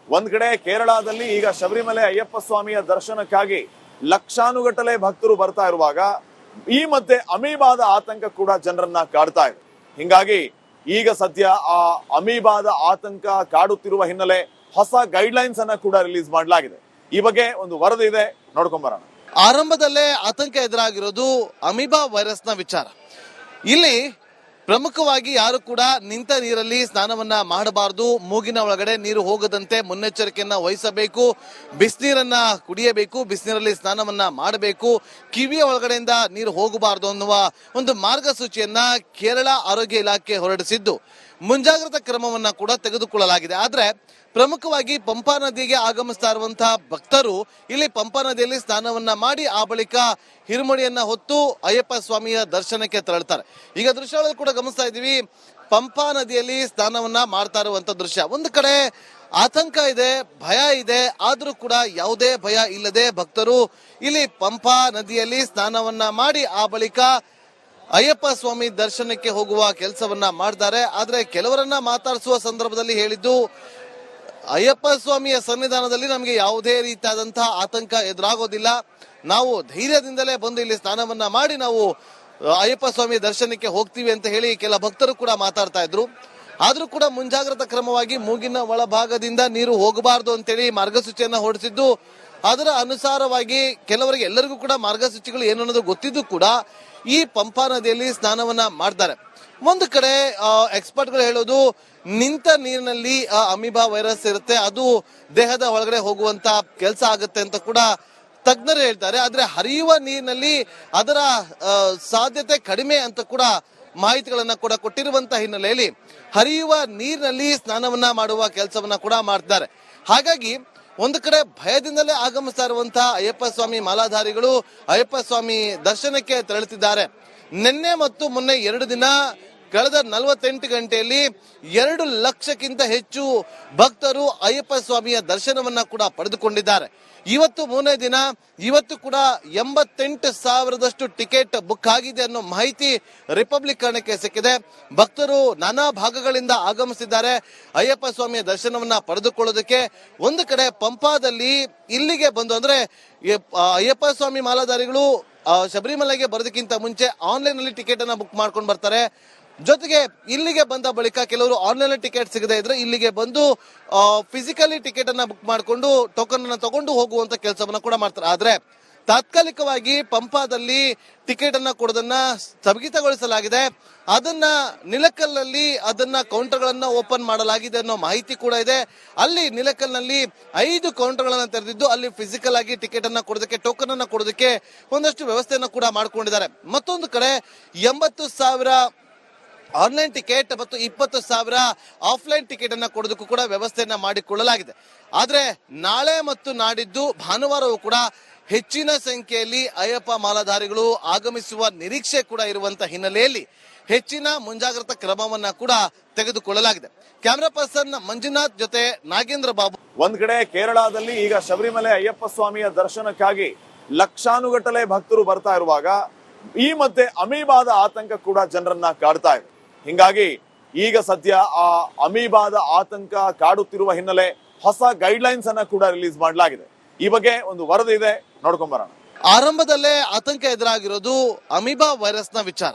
ಒಂದ್ ಕಡೆ ಕೇರಳದಲ್ಲಿ ಈಗ ಶಬರಿಮಲೆ ಅಯ್ಯಪ್ಪ ಸ್ವಾಮಿಯ ದರ್ಶನಕ್ಕಾಗಿ ಲಕ್ಷಾನುಗಟ್ಟಲೆ ಭಕ್ತರು ಬರ್ತಾ ಇರುವಾಗ ಈ ಮಧ್ಯೆ ಅಮೀಬಾದ ಆತಂಕ ಕೂಡ ಜನರನ್ನ ಕಾಡ್ತಾ ಇದೆ. ಹಿಂಗಾಗಿ ಈಗ ಸದ್ಯ ಆ ಅಮೀಬಾದ ಆತಂಕ ಕಾಡುತ್ತಿರುವ ಹಿನ್ನೆಲೆ ಹೊಸ ಗೈಡ್ಲೈನ್ಸ್ ಅನ್ನ ಕೂಡ ರಿಲೀಸ್ ಮಾಡಲಾಗಿದೆ. ಈ ಬಗ್ಗೆ ಒಂದು ವರದಿ ಇದೆ, ನೋಡ್ಕೊಂಬರೋಣ. ಆರಂಭದಲ್ಲೇ ಆತಂಕ ಎದುರಾಗಿರೋದು ಅಮೀಬಾ ವೈರಸ್ನ ವಿಚಾರ. ಇಲ್ಲಿ ಪ್ರಮುಖವಾಗಿ ಯಾರು ಕೂಡ ನಿಂತ ನೀರಲ್ಲಿ ಸ್ನಾನವನ್ನ ಮಾಡಬಾರದು, ಮೂಗಿನ ಒಳಗಡೆ ನೀರು ಹೋಗದಂತೆ ಮುನ್ನೆಚ್ಚರಿಕೆಯನ್ನ ವಹಿಸಬೇಕು, ಬಿಸಿನೀರನ್ನ ಕುಡಿಯಬೇಕು, ಬಿಸಿನೀರಲ್ಲಿ ಸ್ನಾನವನ್ನ ಮಾಡಬೇಕು, ಕಿವಿಯ ಒಳಗಡೆಯಿಂದ ನೀರು ಹೋಗಬಾರದು ಅನ್ನುವ ಒಂದು ಮಾರ್ಗಸೂಚಿಯನ್ನ ಕೇರಳ ಆರೋಗ್ಯ ಇಲಾಖೆ ಹೊರಡಿಸಿದ್ದು ಮುಂಜಾಗ್ರತಾ ಕ್ರಮವನ್ನ ಕೂಡ ತೆಗೆದುಕೊಳ್ಳಲಾಗಿದೆ. ಆದ್ರೆ ಪ್ರಮುಖವಾಗಿ ಪಂಪಾ ನದಿಗೆ ಆಗಮಿಸ್ತಾ ಇರುವಂತಹ ಭಕ್ತರು ಇಲ್ಲಿ ಪಂಪಾ ನದಿಯಲ್ಲಿ ಸ್ನಾನವನ್ನ ಮಾಡಿ ಆ ಬಳಿಕ ಹಿರುಮಡಿಯನ್ನ ಹೊತ್ತು ಅಯ್ಯಪ್ಪ ಸ್ವಾಮಿಯ ದರ್ಶನಕ್ಕೆ ತೆರಳ್ತಾರೆ. ಈಗ ದೃಶ್ಯಗಳಲ್ಲಿ ಕೂಡ ಗಮನಿಸ್ತಾ ಇದೀವಿ, ಪಂಪಾ ನದಿಯಲ್ಲಿ ಸ್ನಾನವನ್ನ ಮಾಡ್ತಾ ಇರುವಂತ ದೃಶ್ಯ. ಒಂದು ಕಡೆ ಆತಂಕ ಇದೆ, ಭಯ ಇದೆ, ಆದ್ರೂ ಕೂಡ ಯಾವುದೇ ಭಯ ಇಲ್ಲದೆ ಭಕ್ತರು ಇಲ್ಲಿ ಪಂಪಾ ನದಿಯಲ್ಲಿ ಸ್ನಾನವನ್ನ ಮಾಡಿ ಆ ಬಳಿಕ ಅಯ್ಯಪ್ಪ ಸ್ವಾಮಿ ದರ್ಶನಕ್ಕೆ ಹೋಗುವ ಕೆಲಸವನ್ನ ಮಾಡ್ತಾರೆ. ಆದ್ರೆ ಕೆಲವರನ್ನ ಮಾತಾಡಿಸುವ ಸಂದರ್ಭದಲ್ಲಿ ಹೇಳಿದ್ದು, ಅಯ್ಯಪ್ಪ ಸ್ವಾಮಿಯ ಸನ್ನಿಧಾನದಲ್ಲಿ ನಮಗೆ ಯಾವುದೇ ರೀತಿಯಾದಂತಹ ಆತಂಕ ಎದುರಾಗೋದಿಲ್ಲ, ನಾವು ಧೈರ್ಯದಿಂದಲೇ ಬಂದು ಇಲ್ಲಿ ಸ್ನಾನವನ್ನ ಮಾಡಿ ನಾವು ಅಯ್ಯಪ್ಪ ಸ್ವಾಮಿಯ ದರ್ಶನಕ್ಕೆ ಹೋಗ್ತೀವಿ ಅಂತ ಹೇಳಿ ಕೆಲ ಭಕ್ತರು ಕೂಡ ಮಾತಾಡ್ತಾ ಇದ್ರು. ಆದ್ರೂ ಕೂಡ ಮುಂಜಾಗ್ರತಾ ಕ್ರಮವಾಗಿ ಮೂಗಿನ ಒಳಭಾಗದಿಂದ ನೀರು ಹೋಗಬಾರದು ಅಂತೇಳಿ ಮಾರ್ಗಸೂಚಿಯನ್ನ ಹೊರಡಿಸಿದ್ದು, ಅದರ ಅನುಸಾರವಾಗಿ ಕೆಲವರಿಗೆ ಎಲ್ಲರಿಗೂ ಕೂಡ ಮಾರ್ಗಸೂಚಿಗಳು ಏನು ಅನ್ನೋದು ಗೊತ್ತಿದ್ದು ಕೂಡ ಈ ಪಂಪಾ ನದಿಯಲ್ಲಿ ಸ್ನಾನವನ್ನ ಮಾಡ್ತಾರೆ. ಒಂದು ಕಡೆ ಎಕ್ಸ್ಪರ್ಟ್ಗಳು ಹೇಳೋದು, ನಿಂತ ನೀರಿನಲ್ಲಿ ಅಮೀಬಾ ವೈರಸ್ ಇರುತ್ತೆ, ಅದು ದೇಹದ ಒಳಗಡೆ ಹೋಗುವಂತ ಕೆಲಸ ಆಗುತ್ತೆ ಅಂತ ಕೂಡ ತಜ್ಞರು ಹೇಳ್ತಾರೆ. ಆದ್ರೆ ಹರಿಯುವ ನೀರಿನಲ್ಲಿ ಅದರ ಸಾಧ್ಯತೆ ಕಡಿಮೆ ಅಂತ ಕೂಡ ಮಾಹಿತಿಗಳನ್ನ ಕೂಡ ಕೊಟ್ಟಿರುವಂತ ಹಿನ್ನೆಲೆಯಲ್ಲಿ ಹರಿಯುವ ನೀರಿನಲ್ಲಿ ಸ್ನಾನವನ್ನ ಮಾಡುವ ಕೆಲಸವನ್ನ ಕೂಡ ಮಾಡ್ತಾರೆ. ಹಾಗಾಗಿ ಒಂದು ಕಡೆ ಭಯದಿಂದಲೇ ಆಗಮಿಸ್ತಾ ಇರುವಂತಹ ಅಯ್ಯಪ್ಪ ಸ್ವಾಮಿ ಮಾಲಾಧಾರಿಗಳು ಅಯ್ಯಪ್ಪ ಸ್ವಾಮಿ ದರ್ಶನಕ್ಕೆ ತೆರಳುತ್ತಿದ್ದಾರೆ. ನಿನ್ನೆ ಮತ್ತು ಮೊನ್ನೆ 2 ದಿನ ಕಳೆದ 48 ಗಂಟೆಯಲ್ಲಿ 2 ಲಕ್ಷಕ್ಕಿಂತ ಹೆಚ್ಚು ಭಕ್ತರು ಅಯ್ಯಪ್ಪ ಸ್ವಾಮಿಯ ದರ್ಶನವನ್ನ ಕೂಡ ಪಡೆದುಕೊಂಡಿದ್ದಾರೆ. ಇವತ್ತು 3ನೇ ದಿನ, ಇವತ್ತು ಕೂಡ 88,000ದಷ್ಟು ಟಿಕೆಟ್ ಬುಕ್ ಆಗಿದೆ ಅನ್ನೋ ಮಾಹಿತಿ ರಿಪಬ್ಲಿಕ್ ಕನ್ನಡಕ್ಕೆ ಸಿಕ್ಕಿದೆ. ಭಕ್ತರು ನಾನಾ ಭಾಗಗಳಿಂದ ಆಗಮಿಸಿದ್ದಾರೆ ಅಯ್ಯಪ್ಪ ಸ್ವಾಮಿಯ ದರ್ಶನವನ್ನ ಪಡೆದುಕೊಳ್ಳೋದಕ್ಕೆ. ಒಂದು ಕಡೆ ಪಂಪಾದಲ್ಲಿ ಇಲ್ಲಿಗೆ ಬಂದು, ಅಂದ್ರೆ ಅಯ್ಯಪ್ಪ ಸ್ವಾಮಿ ಮಾಲಾಧಾರಿಗಳು ಶಬರಿಮಲೆಗೆ ಬರೋದಕ್ಕಿಂತ ಮುಂಚೆ ಆನ್ಲೈನ್ ನಲ್ಲಿ ಟಿಕೆಟ್ ಅನ್ನ ಬುಕ್ ಮಾಡ್ಕೊಂಡು ಬರ್ತಾರೆ. ಜೊತೆಗೆ ಇಲ್ಲಿಗೆ ಬಂದ ಬಳಿಕ ಕೆಲವರು ಆನ್ಲೈನ್ ಟಿಕೆಟ್ ಸಿಗದೇ ಇದ್ರೆ ಇಲ್ಲಿಗೆ ಬಂದು ಫಿಸಿಕಲಿ ಟಿಕೆಟ್ ಅನ್ನ ಬುಕ್ ಮಾಡಿಕೊಂಡು ಟೋಕನ್ ಅನ್ನ ತಗೊಂಡು ಹೋಗುವಂತ ಕೆಲಸವನ್ನ ಕೂಡ ಮಾಡ್ತಾರೆ. ಆದ್ರೆ ತಾತ್ಕಾಲಿಕವಾಗಿ ಪಂಪಾದಲ್ಲಿ ಟಿಕೆಟ್ ಅನ್ನ ಕೊಡೋದನ್ನ ಸ್ಥಗಿತಗೊಳಿಸಲಾಗಿದೆ. ಅದನ್ನ ನಿಲಕಲ್ನಲ್ಲಿ ಅದನ್ನ ಕೌಂಟರ್ಗಳನ್ನ ಓಪನ್ ಮಾಡಲಾಗಿದೆ ಅನ್ನೋ ಮಾಹಿತಿ ಕೂಡ ಇದೆ. ಅಲ್ಲಿ ನಿಲಕಲ್ನಲ್ಲಿ 5 ಕೌಂಟರ್ಗಳನ್ನ ತೆರೆದಿದ್ದು ಅಲ್ಲಿ ಫಿಸಿಕಲ್ ಆಗಿ ಟಿಕೆಟ್ ಅನ್ನ ಕೊಡೋದಕ್ಕೆ, ಟೋಕನ್ ಅನ್ನ ಕೊಡೋದಕ್ಕೆ ಒಂದಷ್ಟು ವ್ಯವಸ್ಥೆಯನ್ನ ಕೂಡ ಮಾಡ್ಕೊಂಡಿದ್ದಾರೆ. ಮತ್ತೊಂದು ಕಡೆ 80,000 ಆನ್ಲೈನ್ ಟಿಕೆಟ್ ಮತ್ತು 20,000 ಆಫ್ಲೈನ್ ಟಿಕೆಟ್ ಅನ್ನ ಕೊಡೋದಕ್ಕೂ ಕೂಡ ವ್ಯವಸ್ಥೆಯನ್ನ ಮಾಡಿಕೊಳ್ಳಲಾಗಿದೆ. ಆದ್ರೆ ನಾಳೆ ಮತ್ತು ನಾಡಿದ್ದು ಭಾನುವಾರವೂ ಕೂಡ ಹೆಚ್ಚಿನ ಸಂಖ್ಯೆಯಲ್ಲಿ ಅಯ್ಯಪ್ಪ ಮಾಲಾಧಾರಿಗಳು ಆಗಮಿಸುವ ನಿರೀಕ್ಷೆ ಕೂಡ ಇರುವಂತ ಹಿನ್ನೆಲೆಯಲ್ಲಿ ಹೆಚ್ಚಿನ ಮುಂಜಾಗ್ರತಾ ಕ್ರಮವನ್ನ ಕೂಡ ತೆಗೆದುಕೊಳ್ಳಲಾಗಿದೆ. ಕ್ಯಾಮೆರಾ ಪರ್ಸನ್ ಮಂಜುನಾಥ್ ಜೊತೆ ನಾಗೇಂದ್ರ ಬಾಬು. ಒಂದ್ ಕಡೆ ಕೇರಳದಲ್ಲಿ ಈಗ ಶಬರಿಮಲೆ ಅಯ್ಯಪ್ಪ ಸ್ವಾಮಿಯ ದರ್ಶನಕ್ಕಾಗಿ ಲಕ್ಷಾನುಗಟ್ಟಲೆ ಭಕ್ತರು ಬರ್ತಾ ಇರುವಾಗ ಈ ಮಧ್ಯೆ ಅಮೀಬಾದ ಆತಂಕ ಕೂಡ ಜನರನ್ನ ಕಾಡ್ತಾ ಇದೆ. ಹಿಂಗಾಗಿ ಈಗ ಸದ್ಯ ಆ ಅಮೀಬಾದ ಆತಂಕ ಕಾಡುತ್ತಿರುವ ಹಿನ್ನೆಲೆ ಹೊಸ ಗೈಡ್ಲೈನ್ಸ್ ಅನ್ನ ಕೂಡ ರಿಲೀಸ್ ಮಾಡಲಾಗಿದೆ. ಈ ಬಗ್ಗೆ ಒಂದು ವರದಿ ಇದೆ, ನೋಡ್ಕೊಂಬರೋಣ. ಆರಂಭದಲ್ಲೇ ಆತಂಕ ಎದುರಾಗಿರೋದು ಅಮೀಬಾ ವೈರಸ್ನ ವಿಚಾರ.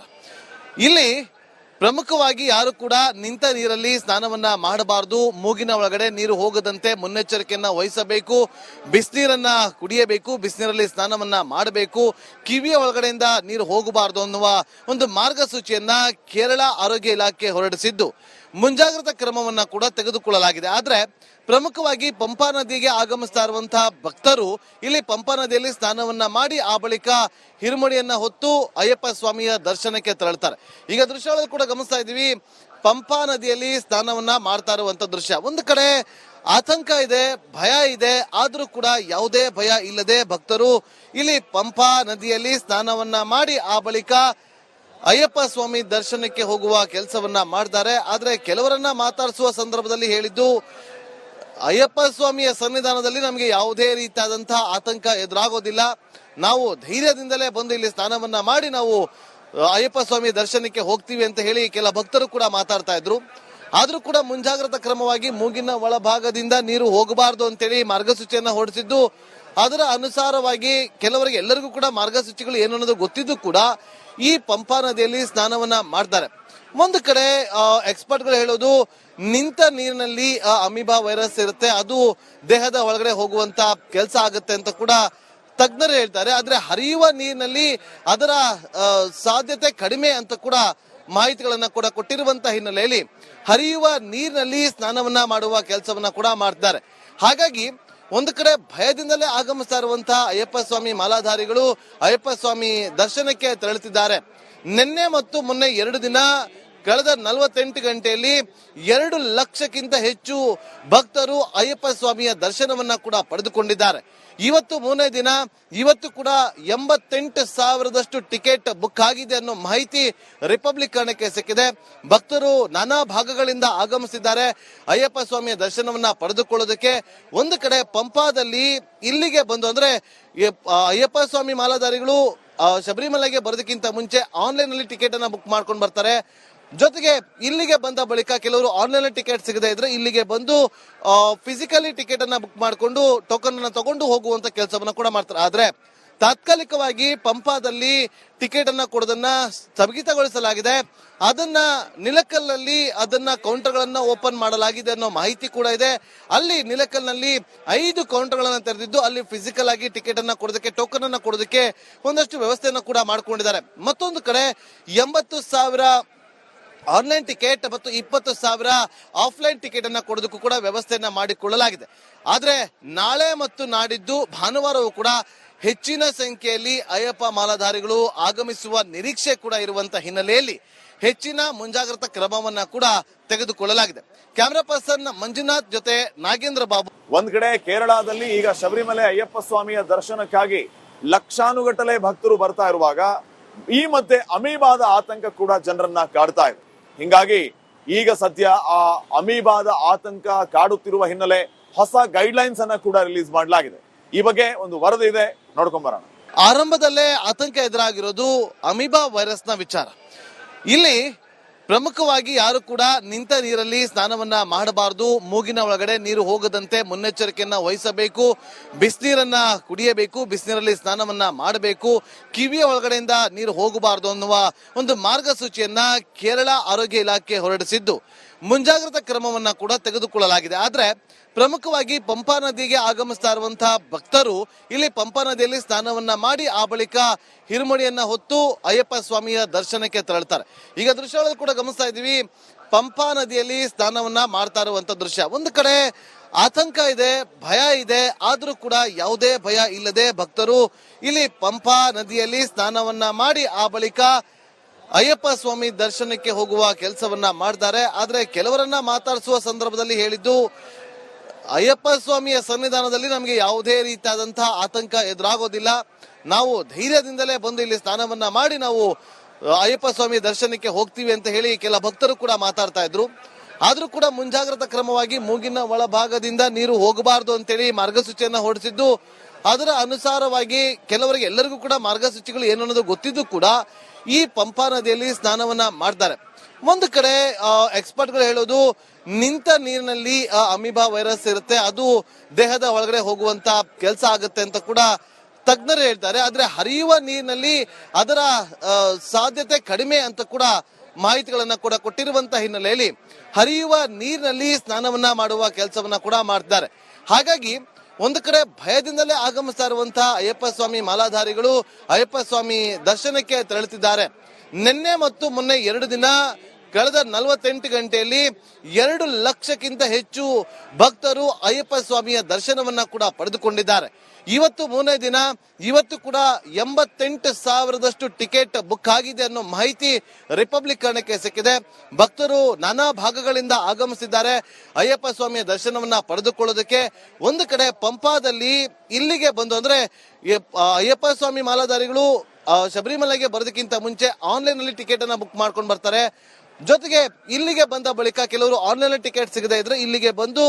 ಇಲ್ಲಿ ಪ್ರಮುಖವಾಗಿ ಯಾರು ಕೂಡ ನಿಂತ ನೀರಲ್ಲಿ ಸ್ನಾನವನ್ನ ಮಾಡಬಾರದು, ಮೂಗಿನ ಒಳಗಡೆ ನೀರು ಹೋಗದಂತೆ ಮುನ್ನೆಚ್ಚರಿಕೆಯನ್ನ ವಹಿಸಬೇಕು, ಬಿಸಿನೀರನ್ನ ಕುಡಿಯಬೇಕು, ಬಿಸಿನೀರಲ್ಲಿ ಸ್ನಾನವನ್ನ ಮಾಡಬೇಕು, ಕಿವಿಯ ಒಳಗಡೆಯಿಂದ ನೀರು ಹೋಗಬಾರದು ಅನ್ನುವ ಒಂದು ಮಾರ್ಗಸೂಚಿಯನ್ನ ಕೇರಳ ಆರೋಗ್ಯ ಇಲಾಖೆ ಹೊರಡಿಸಿದ್ದು ಮುಂಜಾಗ್ರತಾ ಕ್ರಮವನ್ನ ಕೂಡ ತೆಗೆದುಕೊಳ್ಳಲಾಗಿದೆ. ಆದ್ರೆ ಪ್ರಮುಖವಾಗಿ ಪಂಪಾ ನದಿಗೆ ಆಗಮಿಸ್ತಾ ಇರುವಂತಹ ಭಕ್ತರು ಇಲ್ಲಿ ಪಂಪಾ ನದಿಯಲ್ಲಿ ಸ್ನಾನವನ್ನ ಮಾಡಿ ಆ ಬಳಿಕ ಹಿರುಮಡಿಯನ್ನ ಹೊತ್ತು ಅಯ್ಯಪ್ಪ ಸ್ವಾಮಿಯ ದರ್ಶನಕ್ಕೆ ತೆರಳ್ತಾರೆ. ಈಗ ದೃಶ್ಯಗಳಲ್ಲಿ ಕೂಡ ಗಮನಿಸ್ತಾ ಇದೀವಿ, ಪಂಪಾ ನದಿಯಲ್ಲಿ ಸ್ನಾನವನ್ನ ಮಾಡ್ತಾ ಇರುವಂತ ದೃಶ್ಯ. ಒಂದು ಕಡೆ ಆತಂಕ ಇದೆ, ಭಯ ಇದೆ, ಆದ್ರೂ ಕೂಡ ಯಾವುದೇ ಭಯ ಇಲ್ಲದೆ ಭಕ್ತರು ಇಲ್ಲಿ ಪಂಪಾ ನದಿಯಲ್ಲಿ ಸ್ನಾನವನ್ನ ಮಾಡಿ ಆ ಬಳಿಕ ಅಯ್ಯಪ್ಪ ಸ್ವಾಮಿ ದರ್ಶನಕ್ಕೆ ಹೋಗುವ ಕೆಲಸವನ್ನ ಮಾಡ್ತಾರೆ. ಆದ್ರೆ ಕೆಲವರನ್ನ ಮಾತಾಡಿಸುವ ಸಂದರ್ಭದಲ್ಲಿ ಹೇಳಿದ್ದು, ಅಯ್ಯಪ್ಪ ಸ್ವಾಮಿಯ ಸನ್ನಿಧಾನದಲ್ಲಿ ನಮಗೆ ಯಾವುದೇ ರೀತಿಯಾದಂತಹ ಆತಂಕ ಎದುರಾಗೋದಿಲ್ಲ, ನಾವು ಧೈರ್ಯದಿಂದಲೇ ಬಂದು ಇಲ್ಲಿ ಸ್ನಾನವನ್ನ ಮಾಡಿ ನಾವು ಅಯ್ಯಪ್ಪ ಸ್ವಾಮಿ ದರ್ಶನಕ್ಕೆ ಹೋಗ್ತೀವಿ ಅಂತ ಹೇಳಿ ಕೆಲ ಭಕ್ತರು ಕೂಡ ಮಾತಾಡ್ತಾ ಇದ್ರು. ಆದ್ರೂ ಕೂಡ ಮುಂಜಾಗ್ರತಾ ಕ್ರಮವಾಗಿ ಮೂಗಿನ ಒಳಭಾಗದಿಂದ ನೀರು ಹೋಗಬಾರದು ಅಂತೇಳಿ ಮಾರ್ಗಸೂಚಿಯನ್ನ ಹೊರಡಿಸಿದ್ದು, ಅದರ ಅನುಸಾರವಾಗಿ ಕೆಲವರಿಗೆ ಎಲ್ಲರಿಗೂ ಕೂಡ ಮಾರ್ಗಸೂಚಿಗಳು ಏನು ಅನ್ನೋದು ಗೊತ್ತಿದ್ದು ಕೂಡ ಈ ಪಂಪಾ ನದಿಯಲ್ಲಿ ಸ್ನಾನವನ್ನ ಮಾಡ್ತಾರೆ. ಒಂದು ಕಡೆ ಎಕ್ಸ್ಪರ್ಟ್ಗಳು ಹೇಳೋದು, ನಿಂತ ನೀರಿನಲ್ಲಿ ಅಮೀಬಾ ವೈರಸ್ ಇರುತ್ತೆ, ಅದು ದೇಹದ ಒಳಗಡೆ ಹೋಗುವಂತ ಕೆಲಸ ಆಗುತ್ತೆ ಅಂತ ಕೂಡ ತಜ್ಞರು ಹೇಳ್ತಾರೆ. ಆದ್ರೆ ಹರಿಯುವ ನೀರಿನಲ್ಲಿ ಅದರ ಸಾಧ್ಯತೆ ಕಡಿಮೆ ಅಂತ ಕೂಡ ಮಾಹಿತಿಗಳನ್ನ ಕೂಡ ಕೊಟ್ಟಿರುವಂತಹ ಹಿನ್ನೆಲೆಯಲ್ಲಿ ಹರಿಯುವ ನೀರಿನಲ್ಲಿ ಸ್ನಾನವನ್ನ ಮಾಡುವ ಕೆಲಸವನ್ನ ಕೂಡ ಮಾಡ್ತಾರೆ. ಹಾಗಾಗಿ ಒಂದು ಕಡೆ ಭಯದಿಂದಲೇ ಆಗಮಿಸ್ತಾ ಇರುವಂತಹ ಅಯ್ಯಪ್ಪ ಸ್ವಾಮಿ ಮಾಲಾಧಾರಿಗಳು ಅಯ್ಯಪ್ಪ ಸ್ವಾಮಿ ದರ್ಶನಕ್ಕೆ ತೆರಳುತ್ತಿದ್ದಾರೆ. ನಿನ್ನೆ ಮತ್ತು ಮೊನ್ನೆ 2 ದಿನ ಕಳೆದ 48 ಗಂಟೆಯಲ್ಲಿ 2 ಲಕ್ಷಕ್ಕಿಂತ ಹೆಚ್ಚು ಭಕ್ತರು ಅಯ್ಯಪ್ಪ ಸ್ವಾಮಿಯ ದರ್ಶನವನ್ನ ಕೂಡ ಪಡೆದುಕೊಂಡಿದ್ದಾರೆ. ಇವತ್ತು 3ನೇ ದಿನ, ಇವತ್ತು ಕೂಡ 88,000ದಷ್ಟು ಟಿಕೆಟ್ ಬುಕ್ ಆಗಿದೆ ಅನ್ನೋ ಮಾಹಿತಿ ರಿಪಬ್ಲಿಕ್ ಕನ್ನಡಕ್ಕೆ ಸಿಕ್ಕಿದೆ. ಭಕ್ತರು ನಾನಾ ಭಾಗಗಳಿಂದ ಆಗಮಿಸಿದ್ದಾರೆ ಅಯ್ಯಪ್ಪ ಸ್ವಾಮಿಯ ದರ್ಶನವನ್ನ ಪಡೆದುಕೊಳ್ಳೋದಕ್ಕೆ. ಒಂದು ಕಡೆ ಪಂಪಾದಲ್ಲಿ ಇಲ್ಲಿಗೆ ಬಂದು, ಅಂದ್ರೆ ಅಯ್ಯಪ್ಪ ಸ್ವಾಮಿ ಮಾಲಾಧಾರಿಗಳು ಶಬರಿಮಲೆಗೆ ಬರೋದಕ್ಕಿಂತ ಮುಂಚೆ ಆನ್ಲೈನ್ ನಲ್ಲಿ ಟಿಕೆಟ್ ಅನ್ನ ಬುಕ್ ಮಾಡ್ಕೊಂಡು ಬರ್ತಾರೆ. ಜೊತೆಗೆ ಇಲ್ಲಿಗೆ ಬಂದ ಬಳಿಕ ಕೆಲವರು ಆನ್ಲೈನ್ ಟಿಕೆಟ್ ಸಿಗದೇ ಇದ್ರೆ ಇಲ್ಲಿಗೆ ಬಂದು ಫಿಸಿಕಲಿ ಟಿಕೆಟ್ ಅನ್ನ ಬುಕ್ ಮಾಡಿಕೊಂಡು ಟೋಕನ್ ಅನ್ನ ತಗೊಂಡು ಹೋಗುವಂತ ಕೆಲಸವನ್ನ ಕೂಡ ಮಾಡ್ತಾರೆ. ಆದ್ರೆ ತಾತ್ಕಾಲಿಕವಾಗಿ ಪಂಪಾದಲ್ಲಿ ಟಿಕೆಟ್ ಅನ್ನ ಕೊಡೋದನ್ನ ಸ್ಥಗಿತಗೊಳಿಸಲಾಗಿದೆ. ಅದನ್ನ ನಿಲಕಲ್ನಲ್ಲಿ ಅದನ್ನ ಕೌಂಟರ್ಗಳನ್ನ ಓಪನ್ ಮಾಡಲಾಗಿದೆ ಅನ್ನೋ ಮಾಹಿತಿ ಕೂಡ ಇದೆ. ಅಲ್ಲಿ ನಿಲಕಲ್ನಲ್ಲಿ 5 ಕೌಂಟರ್ಗಳನ್ನ ತೆರೆದಿದ್ದು ಅಲ್ಲಿ ಫಿಸಿಕಲ್ ಆಗಿ ಟಿಕೆಟ್ ಅನ್ನ ಕೊಡೋದಕ್ಕೆ, ಟೋಕನ್ ಅನ್ನ ಕೊಡೋದಕ್ಕೆ ಒಂದಷ್ಟು ವ್ಯವಸ್ಥೆಯನ್ನ ಕೂಡ ಮಾಡ್ಕೊಂಡಿದ್ದಾರೆ. ಮತ್ತೊಂದು ಕಡೆ 80,000 ಆನ್ಲೈನ್ ಟಿಕೆಟ್ ಮತ್ತು 20,000 ಆಫ್ಲೈನ್ ಟಿಕೆಟ್ ಅನ್ನ ಕೊಡೋದಕ್ಕೂ ಕೂಡ ವ್ಯವಸ್ಥೆಯನ್ನ ಮಾಡಿಕೊಳ್ಳಲಾಗಿದೆ. ಆದ್ರೆ ನಾಳೆ ಮತ್ತು ನಾಡಿದ್ದು ಭಾನುವಾರವೂ ಕೂಡ ಹೆಚ್ಚಿನ ಸಂಖ್ಯೆಯಲ್ಲಿ ಅಯ್ಯಪ್ಪ ಮಾಲಾಧಾರಿಗಳು ಆಗಮಿಸುವ ನಿರೀಕ್ಷೆ ಕೂಡ ಇರುವಂತಹ ಹಿನ್ನೆಲೆಯಲ್ಲಿ ಹೆಚ್ಚಿನ ಮುಂಜಾಗ್ರತಾ ಕ್ರಮವನ್ನ ಕೂಡ ತೆಗೆದುಕೊಳ್ಳಲಾಗಿದೆ. ಕ್ಯಾಮೆರಾ ಪರ್ಸನ್ ಮಂಜುನಾಥ್ ಜೊತೆ ನಾಗೇಂದ್ರ ಬಾಬು. ಒಂದ್ ಕಡೆ ಕೇರಳದಲ್ಲಿ ಈಗ ಶಬರಿಮಲೆ ಅಯ್ಯಪ್ಪ ಸ್ವಾಮಿಯ ದರ್ಶನಕ್ಕಾಗಿ ಲಕ್ಷಾನುಗಟ್ಟಲೆ ಭಕ್ತರು ಬರ್ತಾ ಇರುವಾಗ ಈ ಮಧ್ಯೆ ಅಮೀಬಾದ ಆತಂಕ ಕೂಡ ಜನರನ್ನ ಕಾಡ್ತಾ ಇದೆ. ಹಿಂಗಾಗಿ ಈಗ ಸದ್ಯ ಆ ಅಮೀಬಾದ ಆತಂಕ ಕಾಡುತ್ತಿರುವ ಹಿನ್ನೆಲೆ ಹೊಸ ಗೈಡ್ ಲೈನ್ಸ್ ಅನ್ನ ಕೂಡ ರಿಲೀಸ್ ಮಾಡಲಾಗಿದೆ. ಈ ಬಗ್ಗೆ ಒಂದು ವರದಿ ಇದೆ, ನೋಡ್ಕೊಂಬರೋಣ. ಆರಂಭದಲ್ಲೇ ಆತಂಕ ಎದುರಾಗಿರೋದು ಅಮೀಬಾ ವೈರಸ್ ನ ವಿಚಾರ. ಇಲ್ಲಿ ಪ್ರಮುಖವಾಗಿ ಯಾರು ಕೂಡ ನಿಂತ ನೀರಲ್ಲಿ ಸ್ನಾನವನ್ನ ಮಾಡಬಾರದು, ಮೂಗಿನ ಒಳಗಡೆ ನೀರು ಹೋಗದಂತೆ ಮುನ್ನೆಚ್ಚರಿಕೆಯನ್ನ ವಹಿಸಬೇಕು, ಬಿಸಿನೀರನ್ನ ಕುಡಿಯಬೇಕು, ಬಿಸಿನೀರಲ್ಲಿ ಸ್ನಾನವನ್ನ ಮಾಡಬೇಕು, ಕಿವಿಯ ಒಳಗಡೆಯಿಂದ ನೀರು ಹೋಗಬಾರದು ಅನ್ನುವ ಒಂದು ಮಾರ್ಗಸೂಚಿಯನ್ನ ಕೇರಳ ಆರೋಗ್ಯ ಇಲಾಖೆ ಹೊರಡಿಸಿದ್ದು ಮುಂಜಾಗ್ರತಾ ಕ್ರಮವನ್ನ ಕೂಡ ತೆಗೆದುಕೊಳ್ಳಲಾಗಿದೆ. ಆದ್ರೆ ಪ್ರಮುಖವಾಗಿ ಪಂಪಾ ನದಿಗೆ ಆಗಮಿಸ್ತಾ ಇರುವಂತಹ ಭಕ್ತರು ಇಲ್ಲಿ ಪಂಪಾ ನದಿಯಲ್ಲಿ ಸ್ನಾನವನ್ನ ಮಾಡಿ ಆ ಬಳಿಕ ಹಿರುಮಡಿಯನ್ನ ಹೊತ್ತು ಅಯ್ಯಪ್ಪ ಸ್ವಾಮಿಯ ದರ್ಶನಕ್ಕೆ ತೆರಳುತ್ತಾರೆ. ಈಗ ದೃಶ್ಯಗಳು ಕೂಡ ಗಮನಿಸ್ತಾ ಇದೀವಿ, ಪಂಪಾ ನದಿಯಲ್ಲಿ ಸ್ನಾನವನ್ನ ಮಾಡ್ತಾ ಇರುವಂತ ದೃಶ್ಯ. ಒಂದು ಕಡೆ ಆತಂಕ ಇದೆ, ಭಯ ಇದೆ, ಆದ್ರೂ ಕೂಡ ಯಾವುದೇ ಭಯ ಇಲ್ಲದೆ ಭಕ್ತರು ಇಲ್ಲಿ ಪಂಪಾ ನದಿಯಲ್ಲಿ ಸ್ನಾನವನ್ನ ಮಾಡಿ ಆ ಬಳಿಕ ಅಯ್ಯಪ್ಪ ಸ್ವಾಮಿ ದರ್ಶನಕ್ಕೆ ಹೋಗುವ ಕೆಲಸವನ್ನ ಮಾಡ್ತಾರೆ. ಆದ್ರೆ ಕೆಲವರನ್ನ ಮಾತಾಡಿಸುವ ಸಂದರ್ಭದಲ್ಲಿ ಹೇಳಿದ್ದು, ಅಯ್ಯಪ್ಪ ಸ್ವಾಮಿಯ ಸನ್ನಿಧಾನದಲ್ಲಿ ನಮಗೆ ಯಾವುದೇ ರೀತಿಯಾದಂತಹ ಆತಂಕ ಎದುರಾಗೋದಿಲ್ಲ, ನಾವು ಧೈರ್ಯದಿಂದಲೇ ಬಂದು ಇಲ್ಲಿ ಸ್ನಾನವನ್ನ ಮಾಡಿ ನಾವು ಅಯ್ಯಪ್ಪ ಸ್ವಾಮಿ ದರ್ಶನಕ್ಕೆ ಹೋಗ್ತೀವಿ ಅಂತ ಹೇಳಿ ಕೆಲ ಭಕ್ತರು ಕೂಡ ಮಾತಾಡ್ತಾ ಇದ್ರು. ಆದ್ರೂ ಕೂಡ ಮುಂಜಾಗ್ರತಾ ಕ್ರಮವಾಗಿ ಮೂಗಿನ ಒಳಭಾಗದಿಂದ ನೀರು ಹೋಗಬಾರದು ಅಂತೇಳಿ ಮಾರ್ಗಸೂಚಿಯನ್ನ ಹೊರಡಿಸಿದ್ದು, ಅದರ ಅನುಸಾರವಾಗಿ ಕೆಲವರಿಗೆ ಎಲ್ಲರಿಗೂ ಕೂಡ ಮಾರ್ಗಸೂಚಿಗಳು ಏನು ಅನ್ನೋದು ಗೊತ್ತಿದ್ದು ಕೂಡ ಈ ಪಂಪಾ ನದಿಯಲ್ಲಿ ಸ್ನಾನವನ್ನ ಮಾಡ್ತಾರೆ. ಒಂದು ಕಡೆ ಎಕ್ಸ್ಪರ್ಟ್ಗಳು ಹೇಳೋದು, ನಿಂತ ನೀರಿನಲ್ಲಿ ಅಮೀಬಾ ವೈರಸ್ ಇರುತ್ತೆ, ಅದು ದೇಹದ ಒಳಗಡೆ ಹೋಗುವಂತ ಕೆಲಸ ಆಗುತ್ತೆ ಅಂತ ಕೂಡ ತಜ್ಞರು ಹೇಳ್ತಾರೆ. ಆದ್ರೆ ಹರಿಯುವ ನೀರಿನಲ್ಲಿ ಅದರ ಸಾಧ್ಯತೆ ಕಡಿಮೆ ಅಂತ ಕೂಡ ಮಾಹಿತಿಗಳನ್ನ ಕೂಡ ಕೊಟ್ಟಿರುವಂತಹ ಹಿನ್ನೆಲೆಯಲ್ಲಿ ಹರಿಯುವ ನೀರಿನಲ್ಲಿ ಸ್ನಾನವನ್ನ ಮಾಡುವ ಕೆಲಸವನ್ನ ಕೂಡ ಮಾಡ್ತಾರೆ. ಹಾಗಾಗಿ ಒಂದು ಕಡೆ ಭಯದಿಂದಲೇ ಆಗಮಿಸ್ತಾ ಇರುವಂತಹ ಅಯ್ಯಪ್ಪ ಸ್ವಾಮಿ ಮಾಲಾಧಾರಿಗಳು ಅಯ್ಯಪ್ಪ ಸ್ವಾಮಿ ದರ್ಶನಕ್ಕೆ ತೆರಳುತ್ತಿದ್ದಾರೆ. ನಿನ್ನೆ ಮತ್ತು ಮೊನ್ನೆ 2 ದಿನ ಕಳೆದ 48 ಗಂಟೆಯಲ್ಲಿ 2 ಲಕ್ಷಕ್ಕಿಂತ ಹೆಚ್ಚು ಭಕ್ತರು ಅಯ್ಯಪ್ಪ ಸ್ವಾಮಿಯ ದರ್ಶನವನ್ನ ಕೂಡ ಪಡೆದುಕೊಂಡಿದ್ದಾರೆ. ಇವತ್ತು 3ನೇ ದಿನ, ಇವತ್ತು ಕೂಡ 88,000ದಷ್ಟು ಟಿಕೆಟ್ ಬುಕ್ ಆಗಿದೆ ಅನ್ನೋ ಮಾಹಿತಿ ರಿಪಬ್ಲಿಕ್ ಕನ್ನಡಕ್ಕೆ ಸಿಕ್ಕಿದೆ. ಭಕ್ತರು ನಾನಾ ಭಾಗಗಳಿಂದ ಆಗಮಿಸಿದ್ದಾರೆ ಅಯ್ಯಪ್ಪ ಸ್ವಾಮಿಯ ದರ್ಶನವನ್ನ ಪಡೆದುಕೊಳ್ಳೋದಕ್ಕೆ. ಒಂದು ಕಡೆ ಪಂಪಾದಲ್ಲಿ ಇಲ್ಲಿಗೆ ಬಂದು, ಅಂದ್ರೆ ಅಯ್ಯಪ್ಪ ಸ್ವಾಮಿ ಮಾಲಾಧಾರಿಗಳು ಶಬರಿಮಲೆಗೆ ಬರೋದಕ್ಕಿಂತ ಮುಂಚೆ ಆನ್ಲೈನ್ ನಲ್ಲಿ ಟಿಕೆಟ್ ಅನ್ನ ಬುಕ್ ಮಾಡ್ಕೊಂಡು ಬರ್ತಾರೆ. ಜೊತೆಗೆ ಇಲ್ಲಿಗೆ ಬಂದ ಬಳಿಕ ಕೆಲವರು ಆನ್ಲೈನ್ ಟಿಕೆಟ್ ಸಿಗದೇ ಇದ್ರೆ ಇಲ್ಲಿಗೆ ಬಂದು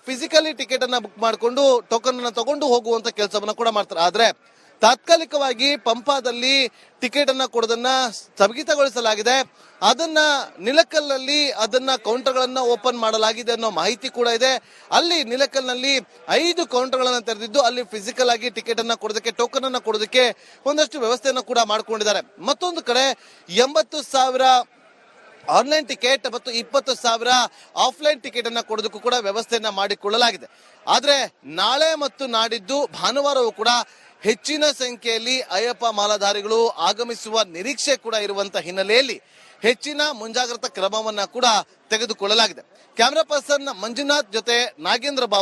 ಫಿಸಿಕಲಿ ಟಿಕೆಟ್ ಅನ್ನ ಬುಕ್ ಮಾಡಿಕೊಂಡು ಟೋಕನ್ ಅನ್ನ ತಗೊಂಡು ಹೋಗುವಂತ ಕೆಲಸವನ್ನ ಕೂಡ ಮಾಡ್ತಾರೆ. ಆದ್ರೆ ತಾತ್ಕಾಲಿಕವಾಗಿ ಪಂಪಾದಲ್ಲಿ ಟಿಕೆಟ್ ಅನ್ನ ಕೊಡೋದನ್ನ ಸ್ಥಗಿತಗೊಳಿಸಲಾಗಿದೆ. ಅದನ್ನ ನಿಲಕಲ್ನಲ್ಲಿ ಅದನ್ನ ಕೌಂಟರ್ಗಳನ್ನ ಓಪನ್ ಮಾಡಲಾಗಿದೆ ಅನ್ನೋ ಮಾಹಿತಿ ಕೂಡ ಇದೆ. ಅಲ್ಲಿ ನಿಲಕಲ್ನಲ್ಲಿ 5 ಕೌಂಟರ್ಗಳನ್ನ ತೆರೆದಿದ್ದು ಅಲ್ಲಿ ಫಿಸಿಕಲ್ ಆಗಿ ಟಿಕೆಟ್ ಅನ್ನ ಕೊಡೋದಕ್ಕೆ, ಟೋಕನ್ ಅನ್ನ ಕೊಡೋದಕ್ಕೆ ಒಂದಷ್ಟು ವ್ಯವಸ್ಥೆಯನ್ನು ಕೂಡ ಮಾಡ್ಕೊಂಡಿದ್ದಾರೆ. ಮತ್ತೊಂದು ಕಡೆ 80,000 ಆನ್ಲೈನ್ ಟಿಕೆಟ್ ಮತ್ತು 20,000 ಆಫ್ಲೈನ್ ಟಿಕೆಟ್ ಅನ್ನ ಕೊಡೋದಕ್ಕೂ ಕೂಡ ವ್ಯವಸ್ಥೆಯನ್ನ ಮಾಡಿಕೊಳ್ಳಲಾಗಿದೆ. ಆದ್ರೆ ನಾಳೆ ಮತ್ತು ನಾಡಿದ್ದು ಭಾನುವಾರವೂ ಕೂಡ ಹೆಚ್ಚಿನ ಸಂಖ್ಯೆಯಲ್ಲಿ ಅಯ್ಯಪ್ಪ ಮಾಲಾಧಾರಿಗಳು ಆಗಮಿಸುವ ನಿರೀಕ್ಷೆ ಕೂಡ ಇರುವಂತಹ ಹಿನ್ನೆಲೆಯಲ್ಲಿ ಹೆಚ್ಚಿನ ಮುಂಜಾಗ್ರತಾ ಕ್ರಮವನ್ನ ಕೂಡ ತೆಗೆದುಕೊಳ್ಳಲಾಗಿದೆ. ಕ್ಯಾಮರಾ ಪರ್ಸನ್ ಮಂಜುನಾಥ್ ಜೊತೆ ನಾಗೇಂದ್ರ ಬಾಬು.